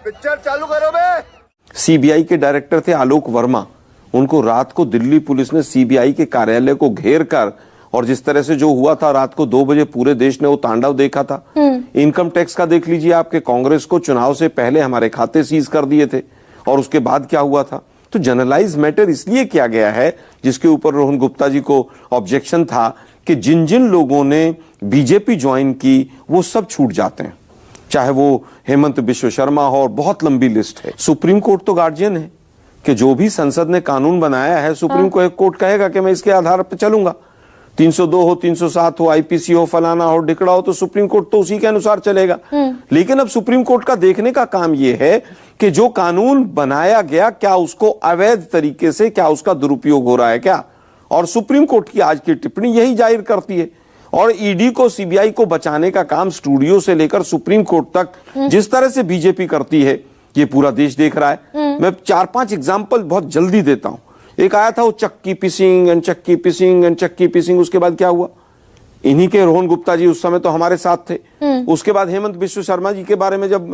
Picture चालू करो बे। CBI के डायरेक्टर थे आलोक वर्मा, उनको रात को दिल्ली पुलिस ने सीबीआई के कार्यालय को घेर कर, और जिस तरह से जो हुआ था रात को 2 बजे पूरे देश ने वो तांडव देखा था। इनकम टैक्स का देख लीजिए, आपके कांग्रेस को चुनाव से पहले हमारे खाते सीज कर दिए थे, और उसके बाद क्या हुआ था। तो जनरलाइज मैटर इसलिए किया गया है, जिसके ऊपर रोहन गुप्ता जी को ऑब्जेक्शन था कि जिन जिन लोगों ने बीजेपी ज्वाइन की वो सब छूट जाते हैं, चाहे वो हेमंत बिश्व शर्मा हो, और बहुत लंबी लिस्ट है। सुप्रीम कोर्ट तो गार्जियन है कि जो भी संसद ने कानून बनाया है, सुप्रीम कोर्ट कहेगा कि मैं इसके आधार पर चलूंगा। 302 हो, 307 हो, आईपीसी हो, फलाना हो, ढिकड़ा हो, तो सुप्रीम कोर्ट तो उसी के अनुसार चलेगा। लेकिन अब सुप्रीम कोर्ट का देखने का काम यह है कि जो कानून बनाया गया, क्या उसको अवैध तरीके से, क्या उसका दुरुपयोग हो रहा है क्या। और सुप्रीम कोर्ट की आज की टिप्पणी यही जाहिर करती है। और ईडी को, सीबीआई को बचाने का काम स्टूडियो से लेकर सुप्रीम कोर्ट तक जिस तरह से बीजेपी करती है, ये पूरा देश देख रहा है। मैं 4-5 एग्जाम्पल बहुत जल्दी देता हूं। एक आया था वो चक्की पिसिंग एंड चक्की पिसिंग एंड चक्की पिसिंग, उसके बाद क्या हुआ, इन्हीं के रोहन गुप्ता जी उस समय तो हमारे साथ थे। उसके बाद हेमंत बिश्व शर्मा जी के बारे में जब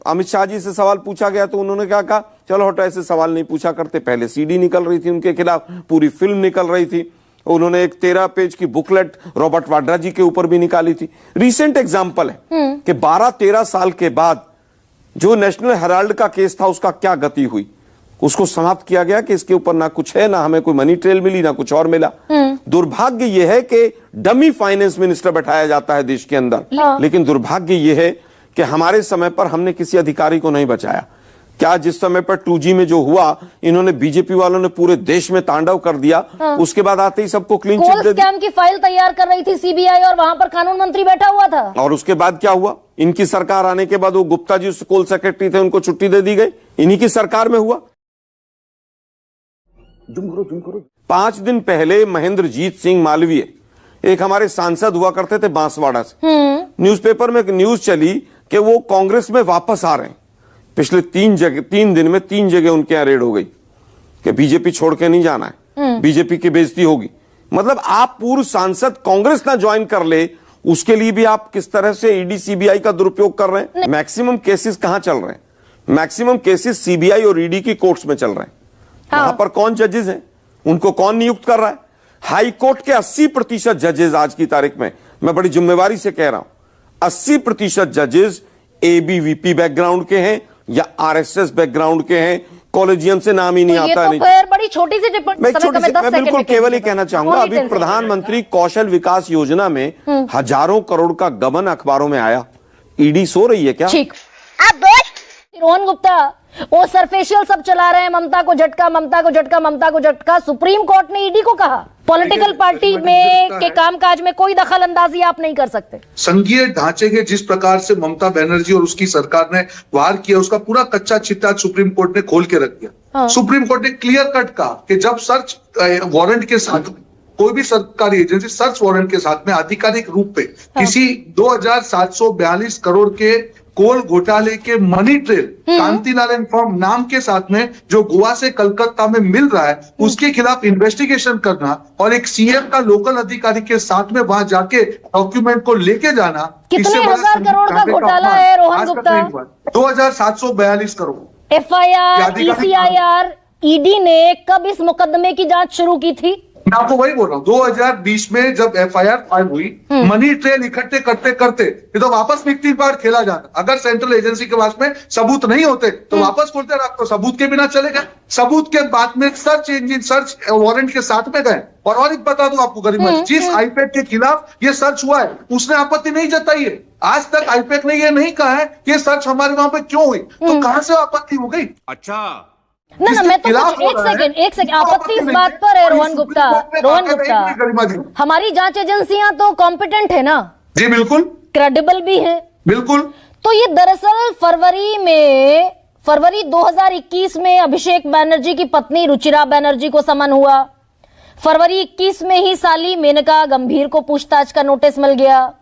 अमित शाह जी से सवाल पूछा गया तो उन्होंने क्या कहा, चलो हटो, ऐसे सवाल नहीं पूछा करते। पहले सीडी निकल रही थी उनके खिलाफ, पूरी फिल्म निकल रही थी। उन्होंने एक 13 पेज की बुकलेट रॉबर्ट वाड्रा जी के ऊपर भी निकाली थी। रिसेंट एग्जाम्पल है कि 12-13 साल के बाद जो नेशनल हेराल्ड का केस था, उसका क्या गति हुई। उसको समाप्त किया गया कि इसके ऊपर ना कुछ है, ना हमें कोई मनी ट्रेल मिली, ना कुछ और मिला। दुर्भाग्य यह है कि डमी फाइनेंस मिनिस्टर बैठाया जाता है देश के अंदर, लेकिन दुर्भाग्य यह है कि हमारे समय पर हमने किसी अधिकारी को नहीं बचाया। क्या जिस समय पर 2G में जो हुआ, इन्होंने, बीजेपी वालों ने पूरे देश में तांडव कर दिया। उसके बाद आते ही सबको क्लीन चिट दे दी। स्कैम की फाइल तैयार कर रही थी सीबीआई और वहां पर कानून मंत्री बैठा हुआ था। और उसके बाद क्या हुआ, इनकी सरकार आने के बाद वो गुप्ता जी कोल सेक्रेटरी थे, उनको छुट्टी दे दी गई। इन्हीं की सरकार में हुआ। 5 दिन पहले महेंद्रजीत सिंह मालवीय, एक हमारे सांसद हुआ करते थे बांसवाड़ा से, न्यूज़पेपर में एक न्यूज चली कि वो कांग्रेस में वापस आ रहे हैं। पिछले 3 दिन में 3 जगह उनके यहां रेड हो गई कि बीजेपी छोड़ के नहीं जाना है, बीजेपी की बेइज्जती होगी। मतलब आप पूर्व सांसद कांग्रेस ना ज्वाइन कर ले, उसके लिए भी आप किस तरह से ईडी सीबीआई का दुरुपयोग कर रहे हैं। मैक्सिमम केसेस कहां चल रहे हैं, मैक्सिमम केसेस सीबीआई और ईडी की कोर्ट्स में चल रहे हैं। वहां पर कौन जजेस हैं, उनको कौन नियुक्त कर रहा है। हाई कोर्ट के 80% जजेस आज की तारीख में, मैं बड़ी जिम्मेवारी से कह रहा हूं, 80% जजेस एबीवीपी बैकग्राउंड के हैं या आरएसएस बैकग्राउंड के हैं। कॉलेजियम से नाम ही नहीं आता। ये तो फिर बड़ी छोटी सी टिप्पणी। मैं बिल्कुल केवल ही कहना चाहूंगा, अभी प्रधानमंत्री कौशल विकास योजना में हजारों करोड़ का गबन अखबारों में आया। ईडी सो रही है क्या? ठीक, रोहन गुप्ता वो सरफेशियल सब चला रहे हैं, ममता को झटका, ममता को झटका, ममता को झटका। सुप्रीम कोर्ट ने ईडी को कहा पॉलिटिकल पार्टी में के कामकाज में कोई दखल अंदाजी आप नहीं कर सकते। संघीय ढांचे के जिस प्रकार से ममता बनर्जी और उसकी सरकार ने वार किया, उसका पूरा कच्चा चिट्ठा सुप्रीम कोर्ट ने खोल के रख दिया। सुप्रीम कोर्ट ने क्लियर कट कहा कि जब सर्च वारंट के साथ कोई भी सरकारी एजेंसी सर्च वारंट के साथ में आधिकारिक रूप पे किसी 2742 करोड़ के कोल घोटाले के मनी ट्रेल कांति नारायण फॉर्म नाम के साथ में जो गोवा से कलकत्ता में मिल रहा है, उसके खिलाफ इन्वेस्टिगेशन करना और एक सीएम का लोकल अधिकारी के साथ में वहां जाके डॉक्यूमेंट को लेके जाना। कितने हजार करोड़ का घोटाला है Rohan Gupta? 2742 crore. FIR, ECIR, ED ने कब इस मुकदमे की जांच शुरू की थी? मैं आपको वही बोल रहा हूँ, 2020 में जब एफआईआर फाइल हुई, मनी ट्रेल इकट्ठे करते करते ये तो वापस विक्टिम पार्ट खेला जाता। अगर सेंट्रल एजेंसी के पास में सबूत नहीं होते तो वापस खोलते रहा, तो सबूत के बिना चलेगा। सबूत के बाद में सर्च इंजिन सर्च वारंट के साथ में गए। और एक बता दूं आपको गरीब, जिस आईपैक के खिलाफ ये सर्च हुआ है उसने आपत्ति नहीं जताई है। आज तक आईपैक ने ये नहीं कहा है कि ये सर्च हमारे वहां पे क्यों हुई, तो कहां से आपत्ति हो गई? अच्छा ना मैं तो एक सेकंड आपत्ति इस बात पर है रोहन गुप्ता, हमारी जांच एजेंसियां तो कॉम्पिटेंट है ना? जी बिल्कुल, क्रेडिबल भी है बिल्कुल। तो ये दरअसल फरवरी 2021 में अभिषेक बनर्जी की पत्नी रुचिरा बनर्जी को समन हुआ। फरवरी 21 में ही साली मेनका गंभीर को पूछताछ का नोटिस मिल गया।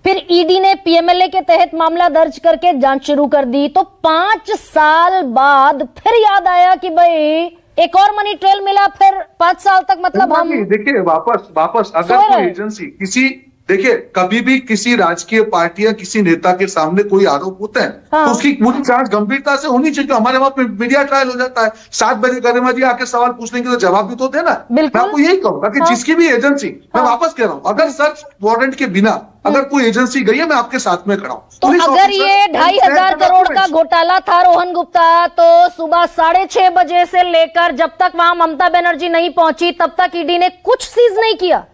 फिर ईडी ने पीएमएलए के तहत मामला दर्ज करके जांच शुरू कर दी। तो 5 साल बाद फिर याद आया कि भाई एक और मनी ट्रेल मिला। फिर 5 साल तक मतलब हम देखिए वापस अगर कोई एजेंसी किसी देखिए, कभी भी किसी राजकीय पार्टी या किसी नेता के सामने कोई आरोप होता है तो उसकी पूरी जांच गंभीरता से होनी चाहिए। हमारे वहां पे मीडिया ट्रायल हो जाता है, 7 बजे गरिमा जी आके सवाल पूछने के तो जवाब भी तो देना। मैं आपको यही कहूंगा कि जिसकी भी एजेंसी, मैं वापस कह रहा हूं, अगर सर्च वारंट के बिना अगर कोई एजेंसी गई है, मैं आपके साथ में खड़ा हूं। तो अगर ये 2,500 करोड़ का घोटाला था रोहन गुप्ता, तो सुबह 6:30 बजे से लेकर जब तक वहां ममता बनर्जी नहीं पहुंची तब तक ईडी ने कुछ सीज नहीं किया।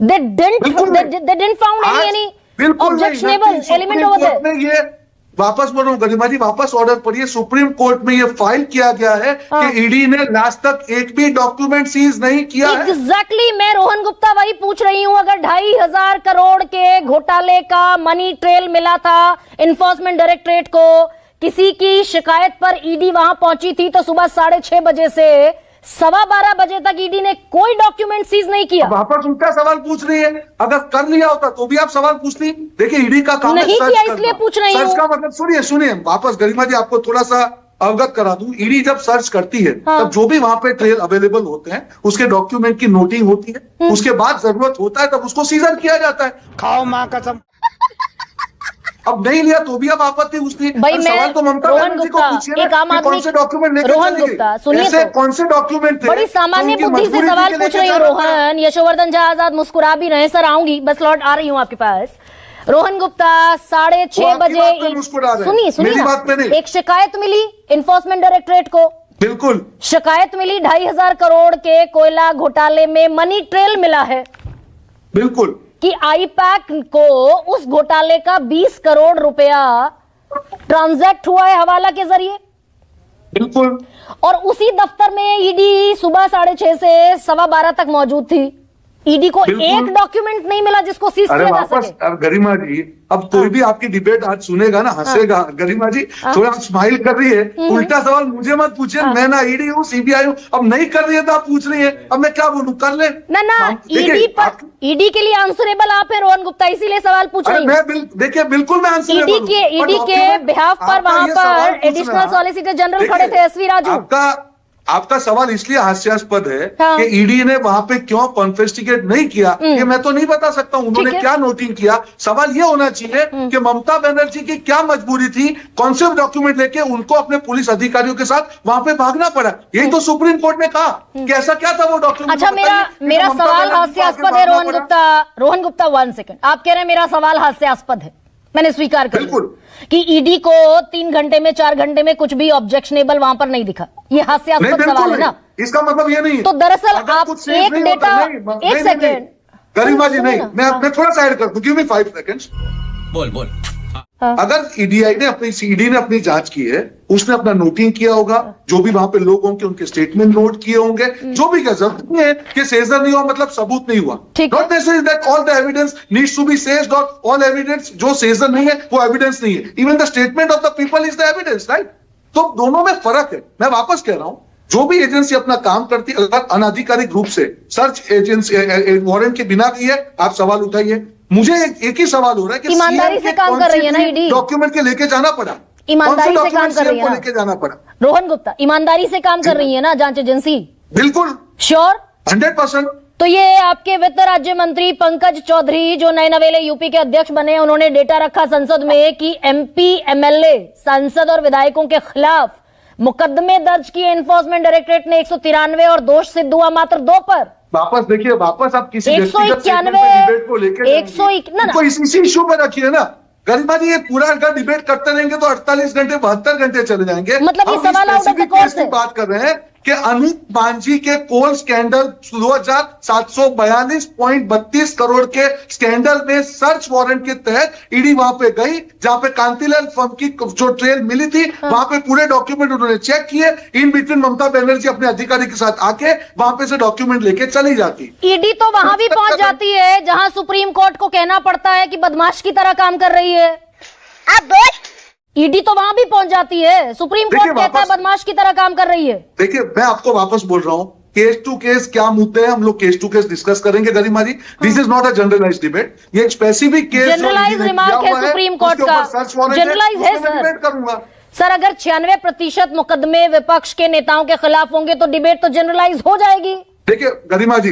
They didn't found any objectionable element over there. ये वापस बोल रहा हूँ गरिमा जी, वापस ऑर्डर पढ़िए, सुप्रीम कोर्ट में ये फाइल किया गया है कि ईडी ने लास्ट तक एक भी डॉक्यूमेंट सीज नहीं किया है। एग्जैक्टली मैं रोहन गुप्ता वही पूछ रही हूं। अगर 2,500 करोड़ के घोटाले का मनी ट्रेल मिला था इन्फोर्समेंट डायरेक्टरेट को, किसी की शिकायत पर ईडी वहां पहुंची थी, तो सुबह 6:30 बजे से 12:15 बजे तक ईडी ने कोई डॉक्यूमेंट सीज नहीं किया। वापस उल्टा सवाल पूछ रही है, अगर कर लिया होता तो भी आप सवाल पूछती। देखिए, ईडी का काम नहीं किया इसलिए पूछ रही हूं। सर्च का मतलब सुनिए वापस गरिमा जी, आपको थोड़ा सा अवगत करा दूं। ईडी जब सर्च करती है तब जो भी वहां पे ट्रेल अवेलेबल होते हैं उसके डॉक्यूमेंट की नोटिंग होती है, उसके बाद जरूरत होता है तब उसको सीजर किया जाता है। खाओ मां कसम। अब नहीं लिया तो भी आप आपत्ति पूछती है। भाई मैं तो ममता रोहन बनर्जी को गुप्ता, पूछिए एक आम ना कि कौन से डॉक्यूमेंट लेकर रोहन चली गई? गुप्ता सुनिए, ऐसे तो कौन से डॉक्यूमेंट थे? बड़ी सामान्य उनकी बुद्धि से मजबूरी सवाल थी पूछ कि रही हूँ लेके जाना पड़ा। रोहन। यशोवर्धन झा आजाद मुस्कुरा भी रहे, सर आऊंगी, बस लौट आ रही हूँ आपके पास। रोहन गुप्ता 6:30 बजे सुनिए मेरी बात पे नहीं। एक शिकायत मिली इन्फोर्समेंट डायरेक्टोरेट को, बिल्कुल शिकायत मिली 2,500 करोड़ के कोयला घोटाले में मनी ट्रेल मिला है, बिल्कुल, कि आईपैक को उस घोटाले का 20 करोड़ रुपया ट्रांजैक्ट हुआ है हवाला के जरिए। बिल्कुल, और उसी दफ्तर में ईडी सुबह 6:30 से 12:15 तक मौजूद थी। ईडी को एक डॉक्यूमेंट नहीं मिला जिसको सीज किया जा सके। अब गरिमा जी, अब कोई भी आपकी डिबेट आज सुनेगा ना हंसेगा। गरिमा जी थोड़ा स्माइल कर रही है, उल्टा सवाल मुझे मत पूछिए, मैं ना ईडी हूँ सीबीआई हूँ। अब नहीं कर रही है तो आप पूछ रही है, अब मैं क्या बोलूं, कर ले ना ईडी पर, ईडी के लिए आंसरेबल आप है रोहन गुप्ता, इसीलिए सवाल पूछ रही हूँ। देखिए बिल्कुल मैं आंसर ईडी के बिहाफ पर वहां पर एडिशनल सॉलिसिटर जनरल खड़े थे एसवी राजू। आपका सवाल इसलिए हास्यास्पद है कि ईडी ने वहां पे क्यों कॉन्फेस्टिगेट नहीं किया, ये मैं तो नहीं बता सकता हूं उन्होंने क्या नोटिंग किया। सवाल ये होना चाहिए कि ममता बनर्जी की क्या मजबूरी थी, कौन से डॉक्यूमेंट लेके उनको अपने पुलिस अधिकारियों के साथ वहां पे भागना पड़ा। यही तो सुप्रीम कोर्ट ने कहा कि ऐसा क्या था वो डॉक्यूमेंट। अच्छा, मेरा सवाल हास्यास्पद है रोहन गुप्ता 1 सेकंड। आप कह रहे हैं मेरा सवाल हास्यास्पद है, मैंने स्वीकार कर लिया कि ईडी को 3 घंटे में 4 घंटे में कुछ भी ऑब्जेक्शनेबल वहां पर नहीं दिखा। ये हास्यास्पद सवाल है ना? इसका मतलब ये नहीं। तो दरअसल आप एक डेटा, एक सेकेंड गरिमा जी, नहीं मैं थोड़ा सा ऐड कर दूं, गिव मी 5 सेकंड्स। बोल अगर ईडी ने अपनी जांच की है, उसने अपना नोटिंग किया होगा, जो भी वहां पे लोग होंगे उनके स्टेटमेंट नोट किए होंगे, जो भी जरूरत नहीं है कि सेजर नहीं हुआ मतलब सबूत नहीं हुआ। Not necessary that all the evidence needs to be seized और ऑल एविडेंस जो सेजर नहीं है वो एविडेंस नहीं है। Even the statement of the people is the evidence, right? तो दोनों में फर्क है। मैं वापस कह रहा हूं, जो भी एजेंसी अपना काम करती है, अगर अनाधिकारिक रूप से सर्च एजेंसी वारंट के बिना की है, आप सवाल उठाइए। मुझे एक ही सवाल हो रहा है कि ईमानदारी से काम कर रही है ना ईडी? डॉक्यूमेंट के लेके जाना पड़ा, ईमानदारी से काम कर रही है ना? लेके जाना पड़ा। रोहन गुप्ता ईमानदारी से काम कर रही है ना जांच एजेंसी? बिल्कुल, श्योर, 100%। तो ये आपके वित्त राज्य मंत्री पंकज चौधरी जो नए नवेले यूपी के अध्यक्ष बने, उन्होंने डेटा रखा संसद में कि एमपी एमएलए सांसद और विधायकों के खिलाफ मुकदमे दर्ज किए एनफोर्समेंट डायरेक्टरेट ने 193 और दोष सिद्ध हुआ मात्र 2 पर। वापस देखिए, वापस आप किसी 191 डिबेट को लेकर इसी इश्यू पर रखिए ना गरिमा जी। ये पूरा अगर डिबेट करते रहेंगे तो 48 घंटे 72 घंटे चले जाएंगे। मतलब ये सवाल आउट ऑफ द कोर्स है। बात कर रहे हैं कि अनूप मांझी के कोल स्कैंडल 2742.32 करोड़ के स्कैंडल में सर्च वारंट के तहत ईडी वहां पे गई, जहां पे कांतिलाल फर्म की जो ट्रेल मिली थी, वहां पे पूरे डॉक्यूमेंट उन्होंने चेक किए। इन बिटवीन ममता बनर्जी अपने अधिकारी के साथ आके वहां पे से डॉक्यूमेंट लेके चली जाती। ईडी तो वहां भी पहुंच जाती है जहां सुप्रीम कोर्ट को कहना पड़ता है कि बदमाश की तरह काम कर रही है। अब ईडी तो वहां भी पहुंच जाती है, सुप्रीम कोर्ट कहता है बदमाश की तरह काम कर रही है। देखिए, मैं आपको वापस बोल रहा हूं, केस टू केस क्या मुद्दे हैं हम लोग केस टू केस डिस्कस करेंगे Garima ji. This is not a generalise debate, ये एक स्पेसिफिक केस जनरलाइज रिमार्क है सुप्रीम कोर्ट का, जनरलाइज है सर। करूंगा सर, अगर 96% मुकदमे विपक्ष के नेताओं के खिलाफ होंगे तो डिबेट तो जनरलाइज हो जाएगी। देखिए गरिमा जी,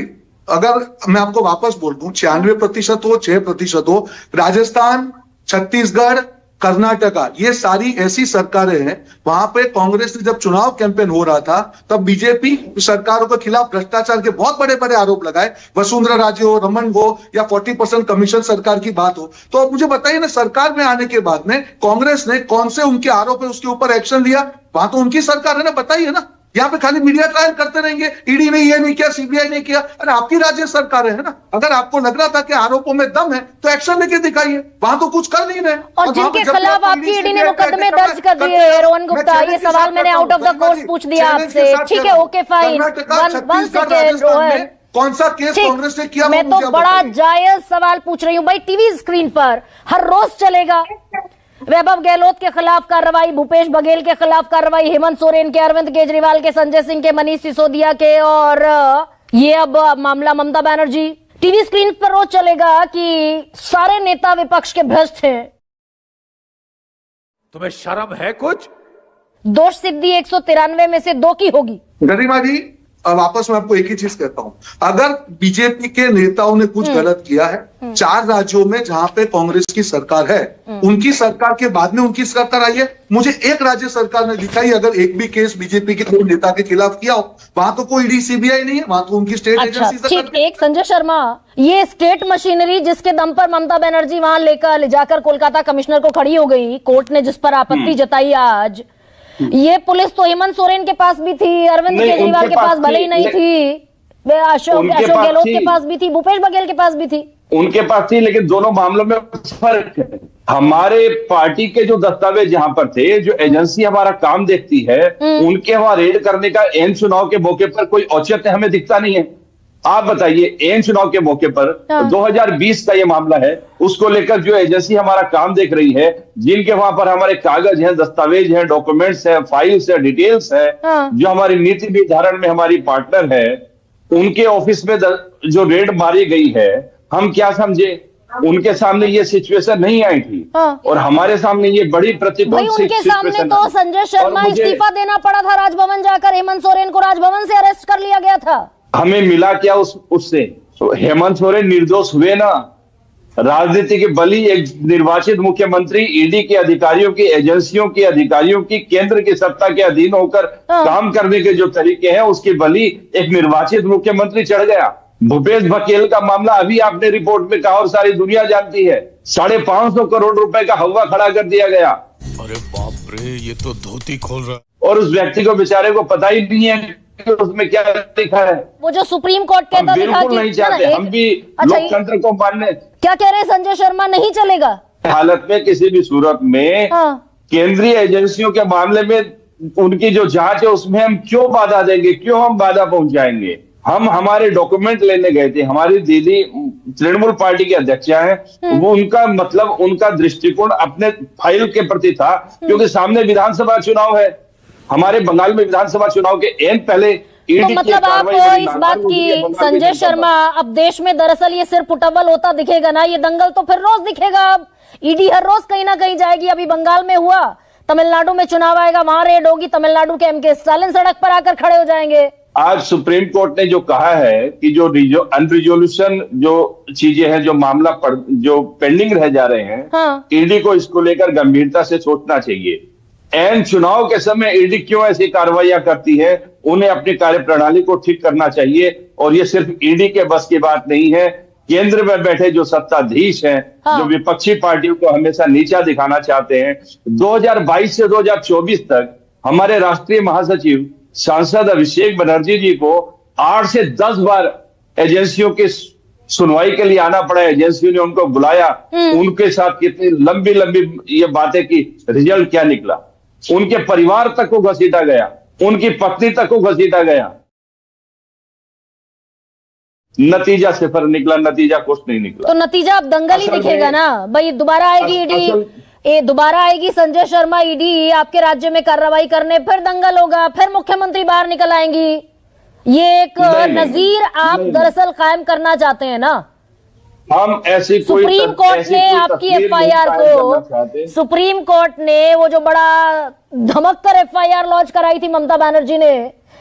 अगर मैं आपको वापस बोल दूं 96% हो 6% हो, राजस्थान, छत्तीसगढ़, कर्नाटका, ये सारी ऐसी सरकारें हैं वहां पे कांग्रेस ने जब चुनाव कैंपेन हो रहा था तब बीजेपी सरकारों के खिलाफ भ्रष्टाचार के बहुत बड़े बड़े आरोप लगाए, वसुंधरा राजे हो, रमन हो या 40% कमीशन सरकार की बात हो। तो अब मुझे बताइए ना, सरकार में आने के बाद में कांग्रेस ने कौन से उनके आरोप है उसके ऊपर एक्शन लिया? वहां तो उनकी सरकार है ना, बताइए ना। यहाँ पे खाली मीडिया ट्रायल करते रहेंगे, ईडी ने ये नहीं किया, सीबीआई ने किया। अरे आपकी राज्य सरकार है ना, अगर आपको लग रहा था कि आरोपों में दम है तो एक्शन लेके दिखाइए, वहां तो कुछ कर नहीं रहे। और जिनके खिलाफ आपकी ईडी ने मुकदमे दर्ज कर दिए, रोहन गुप्ता, ये सवाल मैंने आउट ऑफ द कोर्स पूछ दिया आपसे, ठीक है, okay fine, one second Rohan, कौन सा केस कांग्रेस ने किया? मैं तो बड़ा जायज सवाल पूछ रही हूँ भाई, टीवी स्क्रीन पर हर रोज चलेगा। वैभव गहलोत के खिलाफ कार्रवाई, भूपेश बघेल के खिलाफ कार्रवाई, हेमंत सोरेन के, अरविंद केजरीवाल के, संजय सिंह के, मनीष सिसोदिया के, और ये अब मामला ममता बनर्जी। टीवी स्क्रीन पर रोज चलेगा कि सारे नेता विपक्ष के भ्रष्ट हैं। तुम्हें शर्म है कुछ? दोष सिद्धि 193 में से 2 की होगी। गरिमा जी, वापस मैं आपको एक ही चीज कहता हूं, अगर बीजेपी के नेताओं ने कुछ गलत किया है, 4 राज्यों में जहां पे कांग्रेस की सरकार है, उनकी सरकार के बाद में उनकी सरकार आई है, मुझे एक राज्य सरकार ने दिखाई अगर एक भी केस बीजेपी के कोई नेता के खिलाफ किया हो, वहां तो कोई ईडी सीबीआई नहीं है, वहां तो उनकी स्टेट अच्छा, एजेंसी। ठीक, एक संजय शर्मा, ये स्टेट मशीनरी जिसके दम पर ममता बनर्जी वहां ले जाकर कोलकाता कमिश्नर को खड़ी हो गई, कोर्ट ने जिस पर आपत्ति जताई आज, ये पुलिस तो हेमंत सोरेन के पास भी थी, अरविंद केजरीवाल के पास भले ही नहीं थी, अशोक गहलोत के पास भी थी, भूपेश बघेल के पास भी थी, उनके पास थी, लेकिन दोनों मामलों में फर्क है। हमारे पार्टी के जो दस्तावेज जहां पर थे, जो एजेंसी हमारा काम देखती है, उनके वहां रेड करने का एन चुनाव के मौके पर कोई औचित्य हमें दिखता नहीं है। आप बताइए, एन चुनाव के मौके पर 2020 का ये मामला है, उसको लेकर जो एजेंसी हमारा काम देख रही है, जिनके वहां पर हमारे कागज हैं, दस्तावेज हैं, डॉक्यूमेंट्स हैं, फाइल्स है, डिटेल्स है, जो हमारी नीति निर्धारण में हमारी पार्टनर है, उनके ऑफिस में जो रेड मारी गई है, हम क्या समझे? उनके सामने ये सिचुएशन नहीं आई थी और हमारे सामने ये बड़ी प्रतिकूल भाई उनके सामने तो संजय शर्मा इस्तीफा देना पड़ा था, राजभवन जाकर हेमंत सोरेन को राजभवन से अरेस्ट कर लिया गया था। हमें मिला क्या उससे? तो हेमंत सोरेन निर्दोष हुए ना। राजनीति के बली एक निर्वाचित मुख्यमंत्री ईडी के अधिकारियों की, एजेंसियों के अधिकारियों की, केंद्र की सत्ता के अधीन होकर काम करने के जो तरीके हैं, उसकी बली एक निर्वाचित मुख्यमंत्री चढ़ गया। भूपेश बघेल का मामला अभी आपने रिपोर्ट में कहा और सारी दुनिया जानती है, 550 करोड़ रुपए का हवा खड़ा कर दिया गया। अरे बाप रे, ये तो धोती खोल रहा है। और उस व्यक्ति को बेचारे को पता ही नहीं है कि उसमें क्या लिखा है। वो जो सुप्रीम कोर्ट कहता था बिल्कुल नहीं चाहते, हम भी लोकतंत्र को मानने। क्या कह रहे हैं संजय शर्मा, नहीं चलेगा हालत में किसी भी सूरत में केंद्रीय एजेंसियों के मामले में उनकी जो जांच है उसमें हम क्यों बाधा देंगे, क्यों हम बाधा पहुंचाएंगे? हम हमारे डॉक्यूमेंट लेने गए थे, हमारी दीदी तृणमूल पार्टी की अध्यक्षा है, वो उनका मतलब उनका दृष्टिकोण अपने फाइल के प्रति था, क्योंकि सामने विधानसभा चुनाव है, हमारे बंगाल में विधानसभा चुनाव के एन पहले तो मतलब आप इस बात की संजय शर्मा, अब देश में दरअसल ये सिर्फ पुटअव्वल होता दिखेगा ना, ये दंगल तो फिर रोज दिखेगा। अब ईडी हर रोज कहीं ना कहीं जाएगी। अभी बंगाल में हुआ, तमिलनाडु में चुनाव आएगा, वहां रेड होगी, तमिलनाडु के एमके स्टालिन सड़क पर आकर खड़े हो जाएंगे। आज सुप्रीम कोर्ट ने जो कहा है कि जो अनरिजोल्यूशन जो चीजें हैं, जो मामला जो पेंडिंग रह जा रहे हैं, ईडी को इसको लेकर गंभीरता से सोचना चाहिए। एन चुनाव के समय ईडी क्यों ऐसी कार्रवाइयां करती है, उन्हें अपनी कार्यप्रणाली को ठीक करना चाहिए। और ये सिर्फ ईडी के बस की बात नहीं है, केंद्र में बैठे जो सत्ताधीश हैं, जो विपक्षी पार्टियों को हमेशा नीचा दिखाना चाहते हैं। 2022 से 2024 तक हमारे राष्ट्रीय महासचिव सांसद अभिषेक बनर्जी जी को 8 से 10 बार एजेंसियों की सुनवाई के लिए आना पड़ा। एजेंसियों ने उनको बुलाया, उनके साथ कितनी लंबी लंबी ये बातें की, रिजल्ट क्या निकला? उनके परिवार तक को घसीटा गया, उनकी पत्नी तक को घसीटा गया, नतीजा सिफर निकला, नतीजा कुछ नहीं निकला। तो नतीजा अब दंगल ही दिखेगा ना भाई। दोबारा आएगी ईडी, दोबारा आएगी संजय शर्मा ईडी आपके राज्य में कार्रवाई करने, फिर दंगल होगा, फिर मुख्यमंत्री बाहर निकल आएंगी। ये एक नजीर आप दरअसल कायम करना चाहते हैं ना। हम ऐसी कोई सुप्रीम कोर्ट ने आपकी एफआईआर को, सुप्रीम कोर्ट ने वो जो बड़ा धमककर एफआईआर लॉन्च कराई थी ममता बनर्जी ने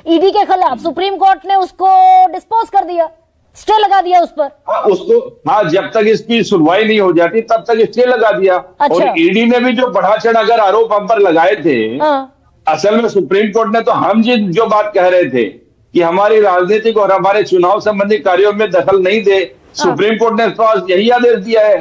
ईडी के खिलाफ, सुप्रीम कोर्ट ने उसको डिस्पोज कर दिया। स्टे लगा दिया उस पर। उसको जब तक इसकी सुनवाई नहीं हो जाती तब तक स्टे लगा दिया। अच्छा। और ईडी ने भी जो बढ़ा चढ़ा कर आरोप हम पर लगाए थे, असल में सुप्रीम कोर्ट ने तो हम जो बात कह रहे थे कि हमारी राजनीतिक और हमारे चुनाव संबंधी कार्यों में दखल नहीं दे, सुप्रीम कोर्ट ने यही आदेश दिया है।